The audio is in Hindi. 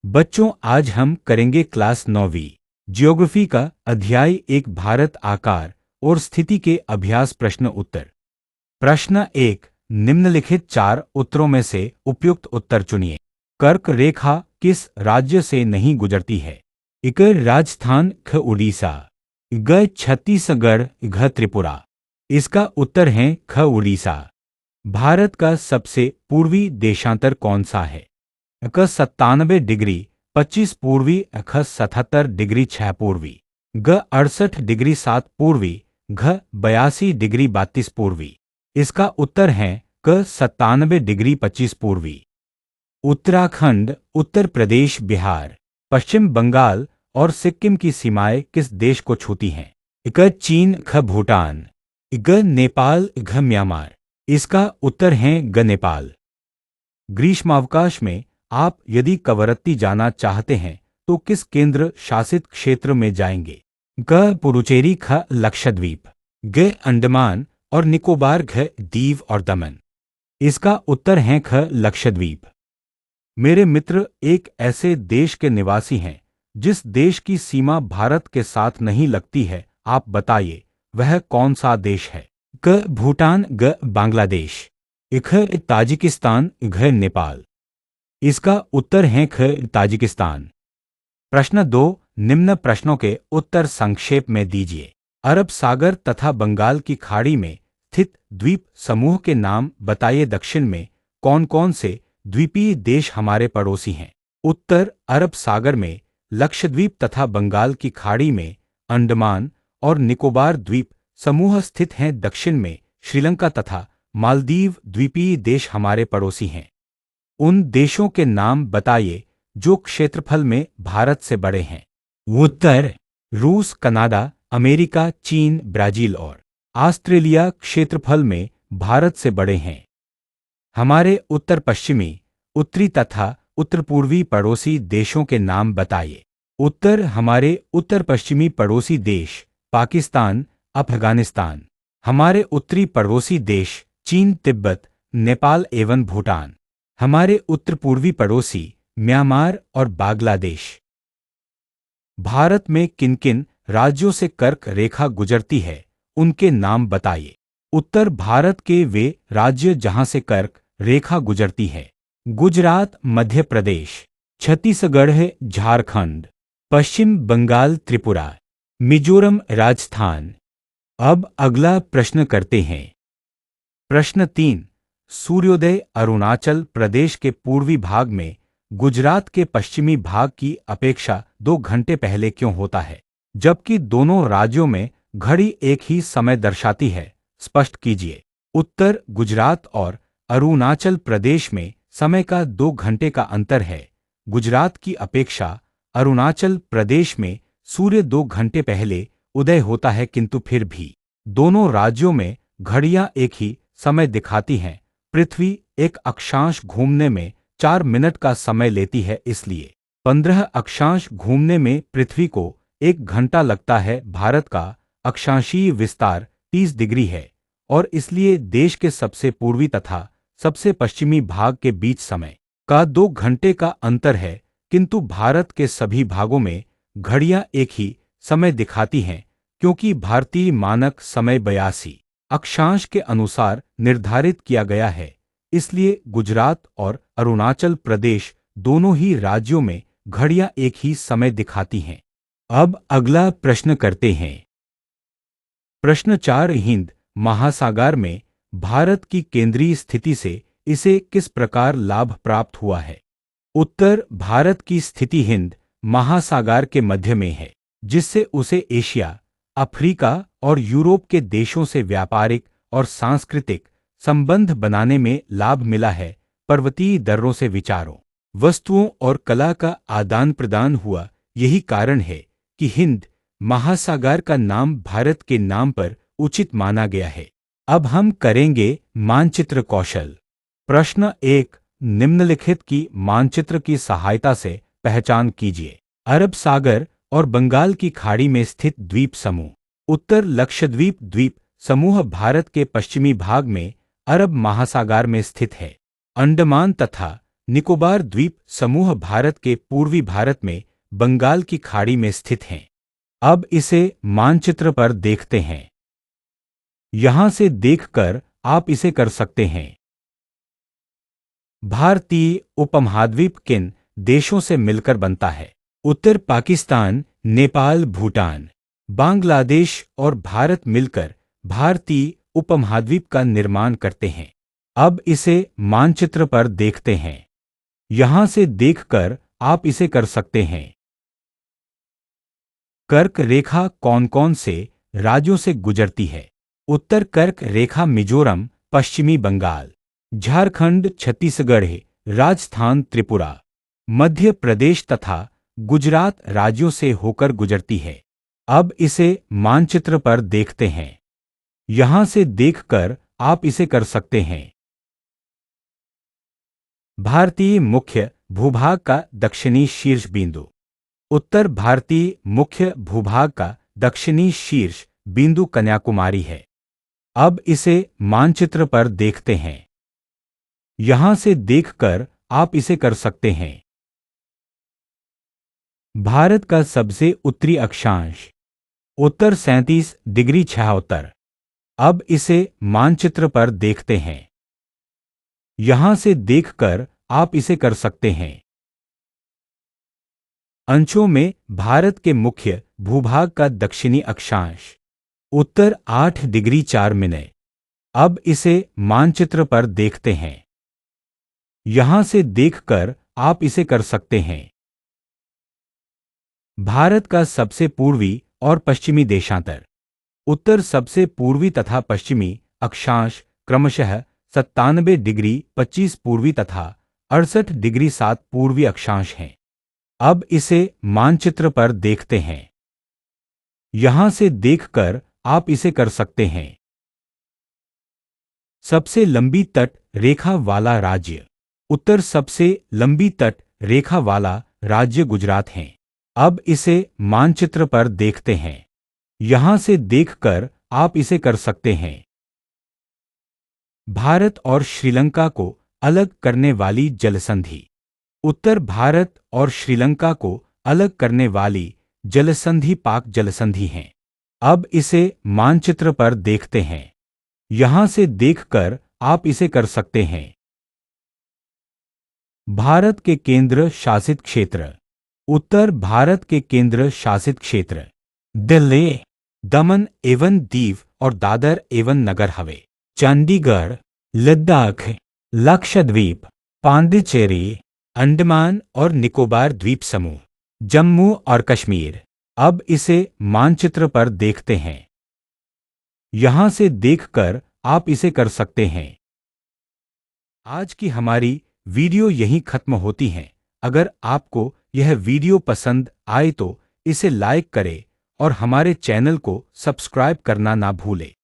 बच्चों, आज हम करेंगे क्लास 9वीं ज्योग्राफी का अध्याय 1 भारत आकार और स्थिति के अभ्यास प्रश्न उत्तर। प्रश्न 1, निम्नलिखित 4 उत्तरों में से उपयुक्त उत्तर चुनिए। कर्क रेखा किस राज्य से नहीं गुजरती है? इक राजस्थान, ख उड़ीसा, ग छत्तीसगढ़, घ त्रिपुरा। इसका उत्तर है ख उड़ीसा। भारत का सबसे पूर्वी देशांतर कौन सा है? क 97 डिग्री 25 पूर्वी, ख 77 डिग्री 6 पूर्वी, ग 68 डिग्री 7 पूर्वी, घ 82 डिग्री 32 पूर्वी। इसका उत्तर है क 97 डिग्री 25 पूर्वी। उत्तराखंड, उत्तर प्रदेश, बिहार, पश्चिम बंगाल और सिक्किम की सीमाएं किस देश को छूती हैं? क चीन, ख भूटान, ग नेपाल, घ म्यांमार। इसका उत्तर है ग नेपाल। ग्रीष्मावकाश में आप यदि कवरत्ती जाना चाहते हैं तो किस केंद्र शासित क्षेत्र में जाएंगे? क पुडुचेरी, ख लक्षद्वीप, ग अंडमान और निकोबार, घ दीव और दमन। इसका उत्तर है ख लक्षद्वीप। मेरे मित्र एक ऐसे देश के निवासी हैं जिस देश की सीमा भारत के साथ नहीं लगती है। आप बताइए वह कौन सा देश है? क भूटान, ग बांग्लादेश, ख ताजिकिस्तान, घ नेपाल। इसका उत्तर है ख ताजिकिस्तान। प्रश्न 2, निम्न प्रश्नों के उत्तर संक्षेप में दीजिए। अरब सागर तथा बंगाल की खाड़ी में स्थित द्वीप समूह के नाम बताइए। दक्षिण में कौन कौन से द्वीपीय देश हमारे पड़ोसी हैं? उत्तर, अरब सागर में लक्षद्वीप तथा बंगाल की खाड़ी में अंडमान और निकोबार द्वीप समूह स्थित हैं। दक्षिण में श्रीलंका तथा मालदीव द्वीपीय देश हमारे पड़ोसी हैं। उन देशों के नाम बताइए जो क्षेत्रफल में भारत से बड़े हैं। उत्तर, रूस, कनाडा, अमेरिका, चीन, ब्राजील और ऑस्ट्रेलिया क्षेत्रफल में भारत से बड़े हैं। हमारे उत्तर पश्चिमी, उत्तरी तथा उत्तर पूर्वी पड़ोसी देशों के नाम बताइए। उत्तर, हमारे उत्तर पश्चिमी पड़ोसी देश पाकिस्तान, अफगानिस्तान। हमारे उत्तरी पड़ोसी देश चीन, तिब्बत, नेपाल एवं भूटान। हमारे उत्तर पूर्वी पड़ोसी म्यांमार और बांग्लादेश। भारत में किन किन राज्यों से कर्क रेखा गुजरती है, उनके नाम बताइए। उत्तर, भारत के वे राज्य जहां से कर्क रेखा गुजरती है। गुजरात, मध्य प्रदेश, छत्तीसगढ़, झारखंड, पश्चिम बंगाल, त्रिपुरा, मिजोरम, राजस्थान। अब अगला प्रश्न करते हैं। प्रश्न 3, सूर्योदय अरुणाचल प्रदेश के पूर्वी भाग में गुजरात के पश्चिमी भाग की अपेक्षा 2 घंटे पहले क्यों होता है, जबकि दोनों राज्यों में घड़ी एक ही समय दर्शाती है? स्पष्ट कीजिए। उत्तर, गुजरात और अरुणाचल प्रदेश में समय का 2 घंटे का अंतर है। गुजरात की अपेक्षा अरुणाचल प्रदेश में सूर्य 2 घंटे पहले उदय होता है, किंतु फिर भी दोनों राज्यों में घड़ियां एक ही समय दिखाती हैं। पृथ्वी एक अक्षांश घूमने में 4 मिनट का समय लेती है, इसलिए 15 अक्षांश घूमने में पृथ्वी को 1 घंटा लगता है। भारत का अक्षांशीय विस्तार 30 डिग्री है और इसलिए देश के सबसे पूर्वी तथा सबसे पश्चिमी भाग के बीच समय का 2 घंटे का अंतर है, किंतु भारत के सभी भागों में घड़ियां एक ही समय दिखाती हैं, क्योंकि भारतीय मानक समय 82 अक्षांश के अनुसार निर्धारित किया गया है। इसलिए गुजरात और अरुणाचल प्रदेश दोनों ही राज्यों में घड़ियां एक ही समय दिखाती हैं। अब अगला प्रश्न करते हैं। प्रश्न 4, हिंद महासागर में भारत की केंद्रीय स्थिति से इसे किस प्रकार लाभ प्राप्त हुआ है? उत्तर, भारत की स्थिति हिंद महासागर के मध्य में है, जिससे उसे एशिया, अफ्रीका और यूरोप के देशों से व्यापारिक और सांस्कृतिक संबंध बनाने में लाभ मिला है। पर्वतीय दर्रों से विचारों, वस्तुओं और कला का आदान प्रदान हुआ। यही कारण है कि हिंद महासागर का नाम भारत के नाम पर उचित माना गया है। अब हम करेंगे मानचित्र कौशल। प्रश्न 1, निम्नलिखित की मानचित्र की सहायता से पहचान कीजिए। अरब सागर और बंगाल की खाड़ी में स्थित द्वीप समूह। उत्तर, लक्षद्वीप द्वीप समूह भारत के पश्चिमी भाग में अरब महासागर में स्थित है। अंडमान तथा निकोबार द्वीप समूह भारत के पूर्वी भारत में बंगाल की खाड़ी में स्थित हैं। अब इसे मानचित्र पर देखते हैं। यहां से देखकर आप इसे कर सकते हैं। भारतीय उपमहाद्वीप किन देशों से मिलकर बनता है? उत्तर पाकिस्तान, नेपाल, भूटान, बांग्लादेश और भारत मिलकर भारतीय उपमहाद्वीप का निर्माण करते हैं। अब इसे मानचित्र पर देखते हैं। यहां से देखकर आप इसे कर सकते हैं। कर्क रेखा कौन कौन से राज्यों से गुजरती है? उत्तर कर्क रेखा मिजोरम, पश्चिमी बंगाल, झारखंड, छत्तीसगढ़, राजस्थान, त्रिपुरा, मध्य प्रदेश तथा गुजरात राज्यों से होकर गुजरती है। अब इसे मानचित्र पर देखते हैं। यहां से देखकर आप इसे कर सकते हैं। भारतीय मुख्य भूभाग का दक्षिणी शीर्ष बिंदु। उत्तर भारतीय मुख्य भूभाग का दक्षिणी शीर्ष बिंदु कन्याकुमारी है। अब इसे मानचित्र पर देखते हैं। यहां से देखकर आप इसे कर सकते हैं। भारत का सबसे उत्तरी अक्षांश। उत्तर 37 डिग्री 76। अब इसे मानचित्र पर देखते हैं। यहां से देखकर आप इसे कर सकते हैं। अंशों में भारत के मुख्य भूभाग का दक्षिणी अक्षांश। उत्तर 8 डिग्री 4 मिनट। अब इसे मानचित्र पर देखते हैं। यहां से देखकर आप इसे कर सकते हैं। भारत का सबसे पूर्वी और पश्चिमी देशांतर। उत्तर सबसे पूर्वी तथा पश्चिमी अक्षांश क्रमशः 97 डिग्री 25 पूर्वी तथा 68 डिग्री 7 पूर्वी अक्षांश हैं। अब इसे मानचित्र पर देखते हैं। यहां से देखकर आप इसे कर सकते हैं। सबसे लंबी तट रेखा वाला राज्य। उत्तर सबसे लंबी तट रेखा वाला राज्य गुजरात है। अब इसे मानचित्र पर देखते हैं। यहां से देखकर आप इसे कर सकते हैं। भारत और श्रीलंका को अलग करने वाली जलसंधि। उत्तर भारत और श्रीलंका को अलग करने वाली जलसंधि पाक जलसंधि है। अब इसे मानचित्र पर देखते हैं। यहां से देखकर आप इसे कर सकते हैं। भारत के केंद्र शासित क्षेत्र। उत्तर भारत के केंद्र शासित क्षेत्र दिल्ली, दमन एवं दीव और दादर एवं नगर हवेली, चंडीगढ़, लद्दाख, लक्षद्वीप, पांडिचेरी, अंडमान और निकोबार द्वीप समूह, जम्मू और कश्मीर। अब इसे मानचित्र पर देखते हैं। यहां से देखकर आप इसे कर सकते हैं। आज की हमारी वीडियो यहीं खत्म होती है। अगर आपको यह वीडियो पसंद आए तो इसे लाइक करें और हमारे चैनल को सब्सक्राइब करना ना भूलें।